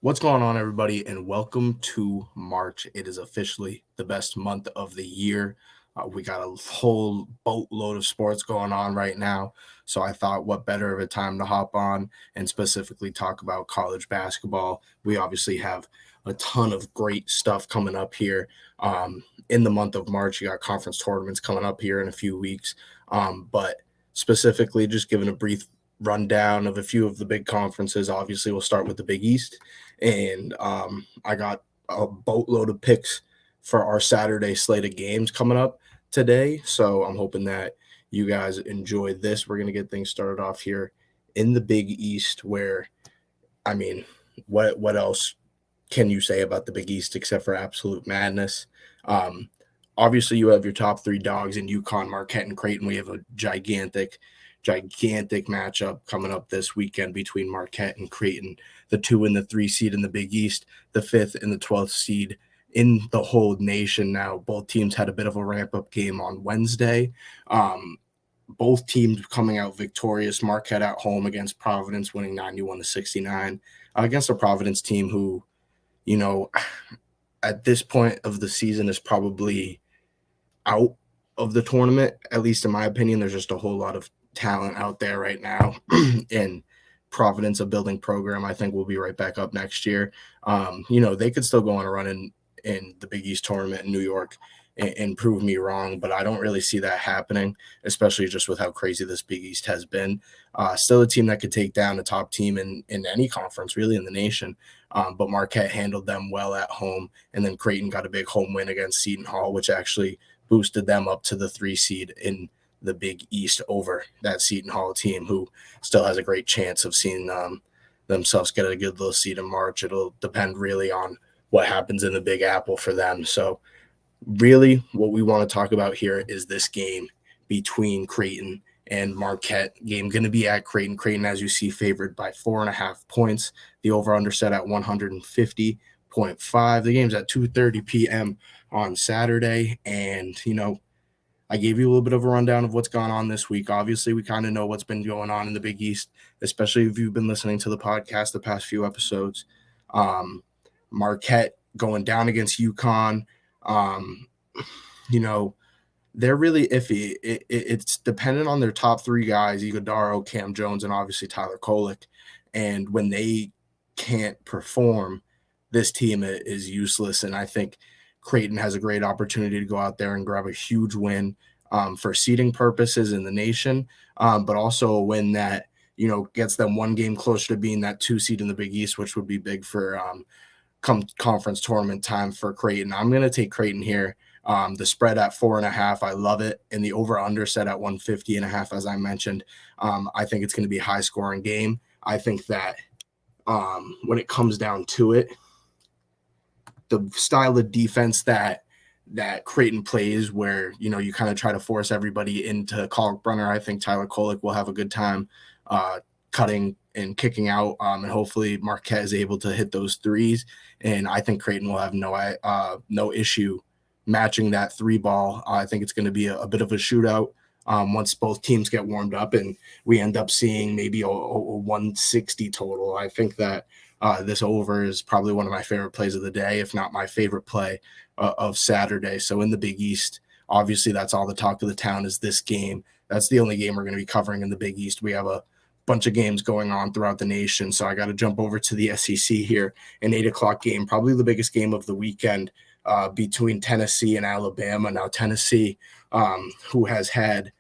What's going on, everybody, and welcome to March. It is officially the best month of the year. We got a whole boatload of sports going on right now, so I thought what better of a time to hop on and specifically talk about college basketball. We obviously have a ton of great stuff coming up here in the month of March. You got conference tournaments coming up here in a few weeks, but specifically just giving a brief rundown of a few of the big conferences. Obviously, we'll start with the Big East. And I got a boatload of picks for our Saturday slate of games coming up today. So I'm hoping that you guys enjoy this. We're going to get things started off here in the Big East, where, I mean, what else can you say about the Big East except for absolute madness? Obviously, you have your top three dogs in UConn, Marquette, and Creighton. We have a gigantic matchup coming up this weekend between Marquette and Creighton, the 2 and the 3 seed in the Big East, the 5th and the 12th seed in the whole nation. Now, both teams had a bit of a ramp-up game on Wednesday. Both teams coming out victorious. Marquette at home against Providence, winning 91-69 against a Providence team who, at this point of the season is probably out of the tournament, at least in my opinion. There's just a whole lot of talent out there right now. And Providence, a building program, I think will be right back up next year. They could still go on a run in the Big East tournament in New York and prove me wrong, but I don't really see that happening, especially just with how crazy this Big East has been. Still a team that could take down a top team in any conference, really, in the nation. But Marquette handled them well at home, and then Creighton got a big home win against Seton Hall, which actually boosted them up to the 3 seed in the Big East over that Seton Hall team, who still has a great chance of seeing themselves get a good little seed in March. It'll depend really on what happens in the Big Apple for them. So really what we want to talk about here is this game between Creighton and Marquette. Game going to be at Creighton. Creighton, as you see, favored by 4.5 points. The over-under set at 150.5. The game's at 2:30 p.m. on Saturday, and I gave you a little bit of a rundown of what's gone on this week. Obviously, we kind of know what's been going on in the Big East, especially if you've been listening to the podcast the past few episodes. Marquette going down against UConn. They're really iffy. It's dependent on their top three guys, Iguodaro, Cam Jones, and obviously Tyler Kolek. And when they can't perform, this team is useless. And I think Creighton has a great opportunity to go out there and grab a huge win for seeding purposes in the nation, but also a win that, gets them one game closer to being that 2 seed in the Big East, which would be big for come conference tournament time for Creighton. I'm going to take Creighton here. The spread at 4.5, I love it. And the over-under set at 150.5, as I mentioned. I think it's going to be a high-scoring game. I think that when it comes down to it, the style of defense that Creighton plays, where you kind of try to force everybody into Kalkbrenner, I think Tyler Kolek will have a good time cutting and kicking out, and hopefully Marquette is able to hit those threes. And I think Creighton will have no issue matching that 3 ball. I think it's going to be a bit of a shootout once both teams get warmed up, and we end up seeing maybe a 160 total. I think that this over is probably one of my favorite plays of the day, if not my favorite play of Saturday. So in the Big East, obviously that's all the talk of the town is this game. That's the only game we're going to be covering in the Big East. We have a bunch of games going on throughout the nation, so I got to jump over to the SEC here. An 8 o'clock game, probably the biggest game of the weekend, between Tennessee and Alabama. Now Tennessee, who has had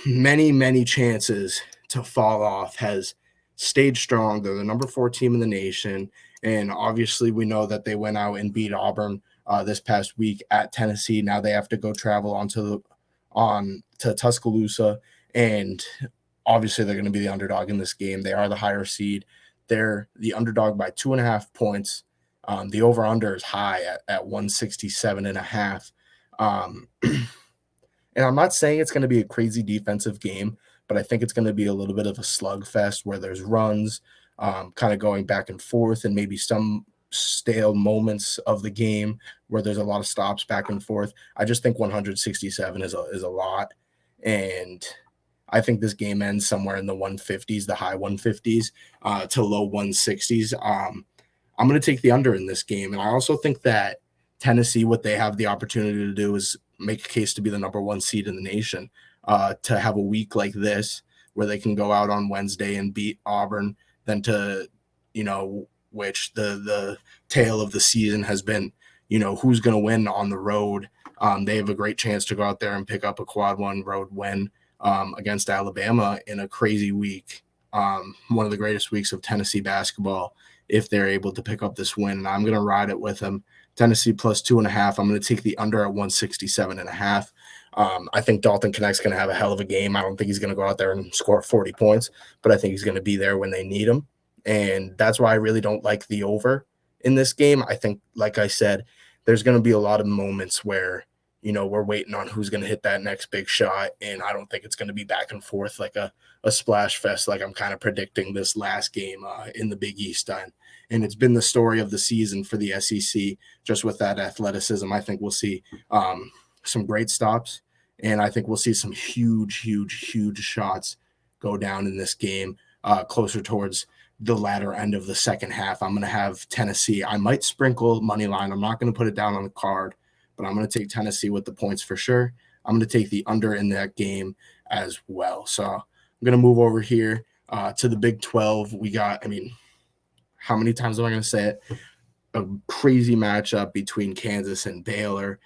many chances to fall off, has stayed strong. They're the number 4 team in the nation, and obviously we know that they went out and beat Auburn this past week at Tennessee. Now they have to go travel to Tuscaloosa, and obviously they're going to be the underdog in this game. They are the higher seed. They're the underdog by 2.5 points. The over-under is high at 167.5. And I'm not saying it's going to be a crazy defensive game, but I think it's going to be a little bit of a slugfest where there's runs kind of going back and forth, and maybe some stale moments of the game where there's a lot of stops back and forth. I just think 167 is a lot. And I think this game ends somewhere in the 150s, the high 150s to low 160s. I'm going to take the under in this game. And I also think that Tennessee, what they have the opportunity to do is make a case to be the number one seed in the nation, to have a week like this where they can go out on Wednesday and beat Auburn, then to, which the tale of the season has been, who's going to win on the road. They have a great chance to go out there and pick up a quad one road win against Alabama in a crazy week. One of the greatest weeks of Tennessee basketball if they're able to pick up this win. And I'm going to ride it with them. Tennessee plus 2.5. I'm going to take the under at 167.5. I think Dalton Connect's going to have a hell of a game. I don't think he's going to go out there and score 40 points, but I think he's going to be there when they need him. And that's why I really don't like the over in this game. I think, like I said, there's going to be a lot of moments where, we're waiting on who's going to hit that next big shot. And I don't think it's going to be back and forth like a splash fest like I'm kind of predicting this last game in the Big East. And it's been the story of the season for the SEC, just with that athleticism. I think we'll see some great stops, and I think we'll see some huge, huge, huge shots go down in this game closer towards the latter end of the second half. I'm going to have Tennessee. I might sprinkle money line. I'm not going to put it down on the card, but I'm going to take Tennessee with the points for sure. I'm going to take the under in that game as well. So I'm going to move over here to the Big 12. We got, how many times am I going to say it? A crazy matchup between Kansas and Baylor.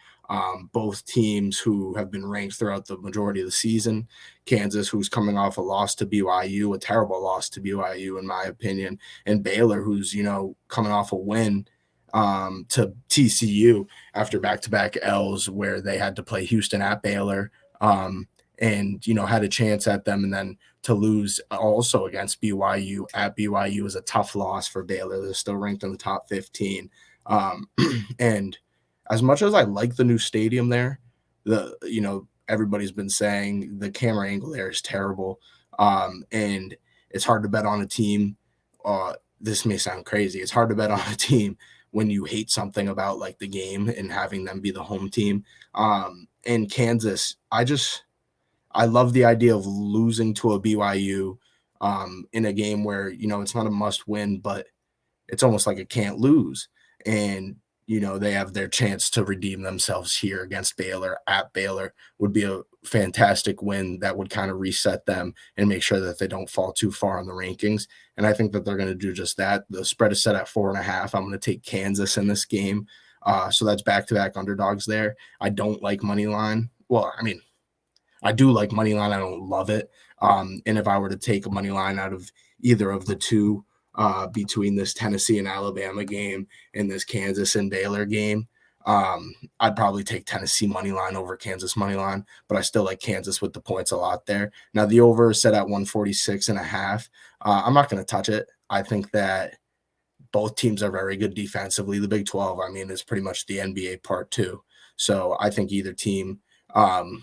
Both teams who have been ranked throughout the majority of the season. Kansas, who's coming off a loss to BYU, a terrible loss to BYU, in my opinion. And Baylor, who's, coming off a win to TCU after back-to-back L's where they had to play Houston at Baylor and, had a chance at them. And then to lose also against BYU at BYU is a tough loss for Baylor. They're still ranked in the top 15. And as much as I like the new stadium there, everybody's been saying the camera angle there is terrible. And it's hard to bet on a team. This may sound crazy. It's hard to bet on a team when you hate something about like the game and having them be the home team. And Kansas, I love the idea of losing to a BYU in a game where, it's not a must win, but it's almost like a can't lose. And, they have their chance to redeem themselves here against Baylor at Baylor would be a fantastic win that would kind of reset them and make sure that they don't fall too far on the rankings. And I think that they're going to do just that. The spread is set at 4.5. I'm going to take Kansas in this game. So that's back-to-back underdogs there. I don't like money line. Well, I do like money line. I don't love it. And if I were to take a money line out of either of the two between this Tennessee and Alabama game and this Kansas and Baylor game, I'd probably take Tennessee money line over Kansas money line, but I still like Kansas with the points a lot there. Now the over is set at 146.5. I'm not going to touch it. I think that both teams are very good defensively. The Big 12, is pretty much the NBA part two. So I think either team, could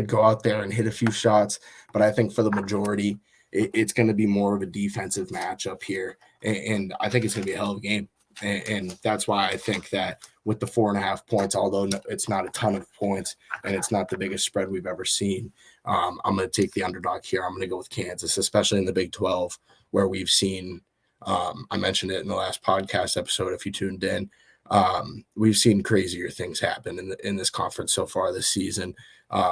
go out there and hit a few shots, but I think for the majority, it's going to be more of a defensive matchup here, and I think it's going to be a hell of a game, and that's why I think that with the 4.5 points, although it's not a ton of points and it's not the biggest spread we've ever seen, I'm going to take the underdog here. I'm going to go with Kansas, especially in the Big 12, where we've seen, I mentioned it in the last podcast episode if you tuned in, we've seen crazier things happen in this conference so far this season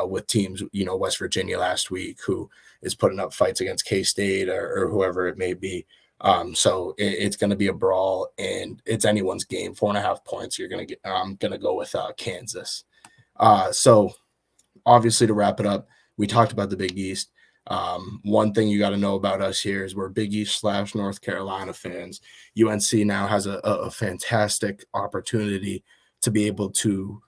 with teams, West Virginia last week, who is putting up fights against K-State or whoever it may be. So it's going to be a brawl, and it's anyone's game. 4.5 points. I'm going to go with Kansas. So obviously to wrap it up, we talked about the Big East. One thing you got to know about us here is we're Big East / North Carolina fans. UNC now has a fantastic opportunity to be able to,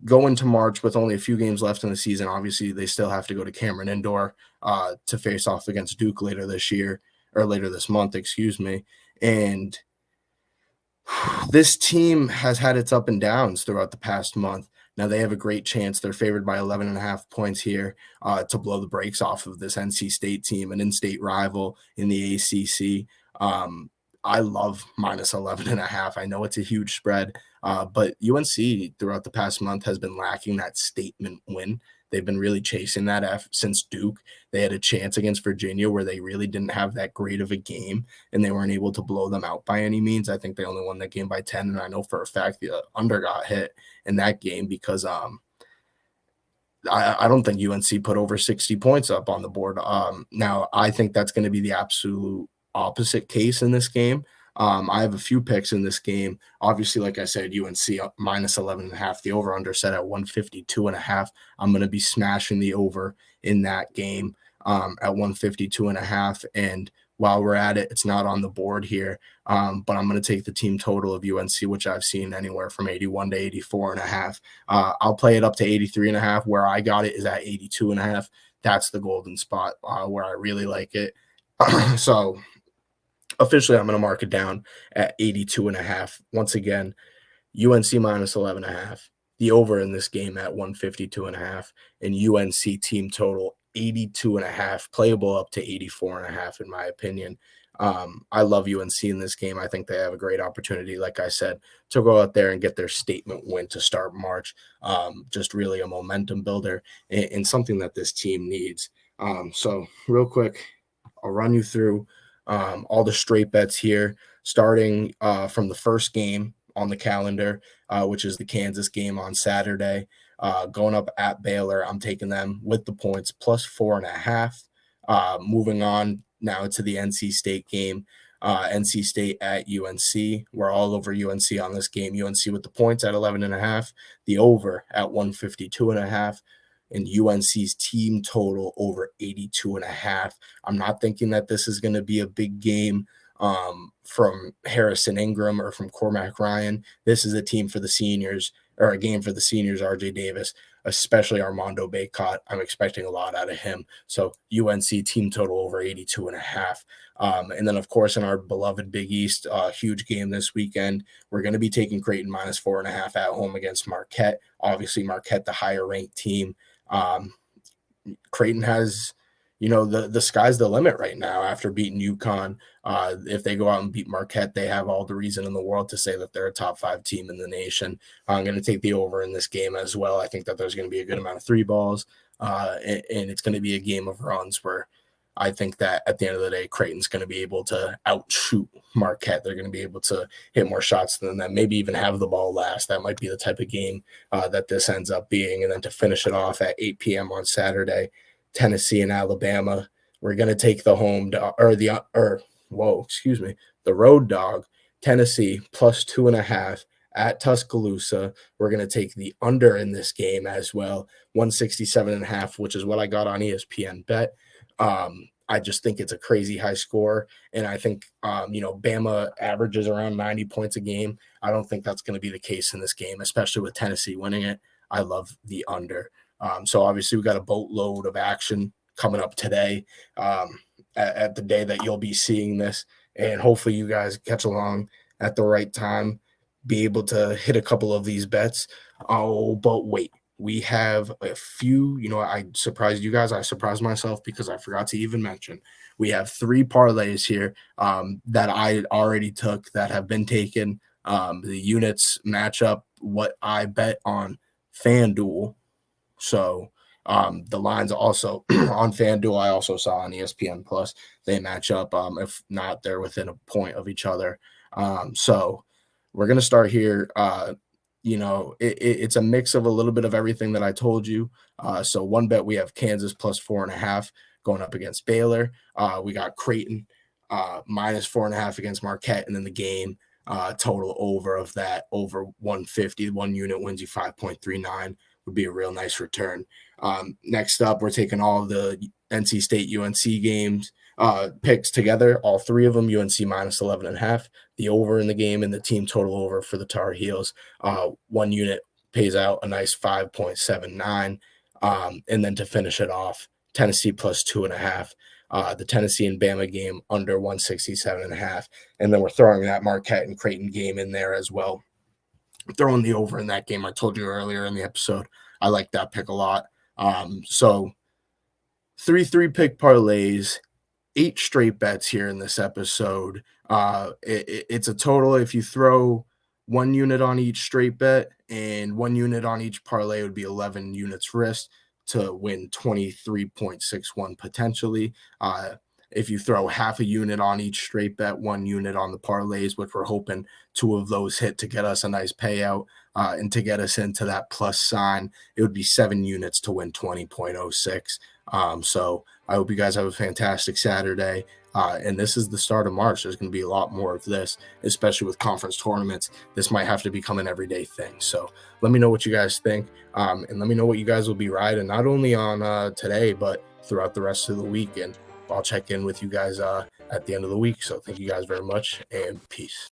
go into March with only a few games left in the season. Obviously, they still have to go to Cameron Indoor to face off against Duke later this month, excuse me. And this team has had its up and downs throughout the past month. Now they have a great chance. They're favored by 11.5 points here to blow the brakes off of this NC State team, an in-state rival in the ACC. I love minus 11.5. I know it's a huge spread, but UNC throughout the past month has been lacking that statement win They've been really chasing that since Duke. They had a chance against Virginia where they really didn't have that great of a game, and they weren't able to blow them out by any means. I think they only won that game by 10, and I know for a fact the under got hit in that game because I don't think UNC put over 60 points up on the board. Now, I think that's going to be the absolute opposite case in this game. I have a few picks in this game. Obviously, like I said, UNC minus 11.5. The over under set at 152.5. I'm going to be smashing the over in that game at 152.5. And while we're at it, it's not on the board here, but I'm going to take the team total of UNC, which I've seen anywhere from 81 to 84.5. I'll play it up to 83.5. Where I got it is at 82.5. That's the golden spot where I really like it. So officially, I'm going to mark it down at 82.5. Once again, UNC minus 11.5. The over in this game at 152.5, and UNC team total 82.5, playable up to 84.5 in my opinion. I love UNC in this game. I think they have a great opportunity, like I said, to go out there and get their statement win to start March. Just really a momentum builder and something that this team needs. So real quick, I'll run you through all the straight bets here, starting from the first game on the calendar, which is the Kansas game on Saturday. Going up at Baylor, I'm taking them with the points plus 4.5. Moving on now to the NC State game, NC State at UNC. We're all over UNC on this game. UNC with the points at 11.5, the over at 152.5. And UNC's team total over 82.5. I'm not thinking that this is going to be a big game from Harrison Ingram or from Cormac Ryan. This is a team for the seniors, or a game for the seniors, RJ Davis, especially Armando Bacot. I'm expecting a lot out of him. So UNC team total over 82.5. And then, of course, in our beloved Big East, huge game this weekend, we're going to be taking Creighton minus 4.5 at home against Marquette. Obviously, Marquette, the higher ranked team. Creighton has, the sky's the limit right now after beating UConn. If they go out and beat Marquette, they have all the reason in the world to say that they're a top 5 team in the nation. I'm going to take the over in this game as well. I think that there's going to be a good amount of 3 balls, and it's going to be a game of runs where I think that at the end of the day, Creighton's going to be able to outshoot Marquette. They're going to be able to hit more shots than them, maybe even have the ball last. That might be the type of game that this ends up being. And then to finish it off at 8 p.m. on Saturday, Tennessee and Alabama. We're going to take the the road dog, Tennessee plus 2.5 at Tuscaloosa. We're going to take the under in this game as well, 167.5, which is what I got on ESPN Bet. I just think it's a crazy high score. And I think, Bama averages around 90 points a game. I don't think that's going to be the case in this game, especially with Tennessee winning it. I love the under. So obviously we got a boatload of action coming up today at the day that you'll be seeing this. And hopefully you guys catch along at the right time, be able to hit a couple of these bets. Oh, but wait. We have a few, I surprised you guys. I surprised myself because I forgot to even mention. We have 3 parlays here that I already took that have been taken. The units match up what I bet on FanDuel. So the lines also on FanDuel, I also saw on ESPN Plus, they match up. If not, they're within a point of each other. So we're going to start here. It's a mix of a little bit of everything that I told you. So one bet, we have Kansas plus 4.5 going up against Baylor. We got Creighton minus 4.5 against Marquette. And then the game total over of that, over 150. 1 unit wins you 5.39, would be a real nice return. Next up, we're taking all of the NC State UNC games picks together, all 3 of them, UNC minus 11.5, the over in the game, and the team total over for the Tar Heels. 1 unit pays out a nice 5.79. And then to finish it off, Tennessee plus 2.5. The Tennessee and Bama game under 167.5. And then we're throwing that Marquette and Creighton game in there as well. Throwing the over in that game. I told you earlier in the episode, I like that pick a lot. So 3 pick parlays, 8 straight bets here in this episode. It's a total, if you throw 1 unit on each straight bet and 1 unit on each parlay, it would be 11 units risked. to win 23.61 potentially. If you throw half a unit on each straight bet, 1 unit on the parlays, which we're hoping 2 of those hit to get us a nice payout, and to get us into that plus sign, it would be 7 units to win 20.06. So I hope you guys have a fantastic Saturday. And this is the start of March. There's going to be a lot more of this, especially with conference tournaments. This might have to become an everyday thing. So let me know what you guys think. And let me know what you guys will be riding, not only on today, but throughout the rest of the week. And I'll check in with you guys at the end of the week. So thank you guys very much, and peace.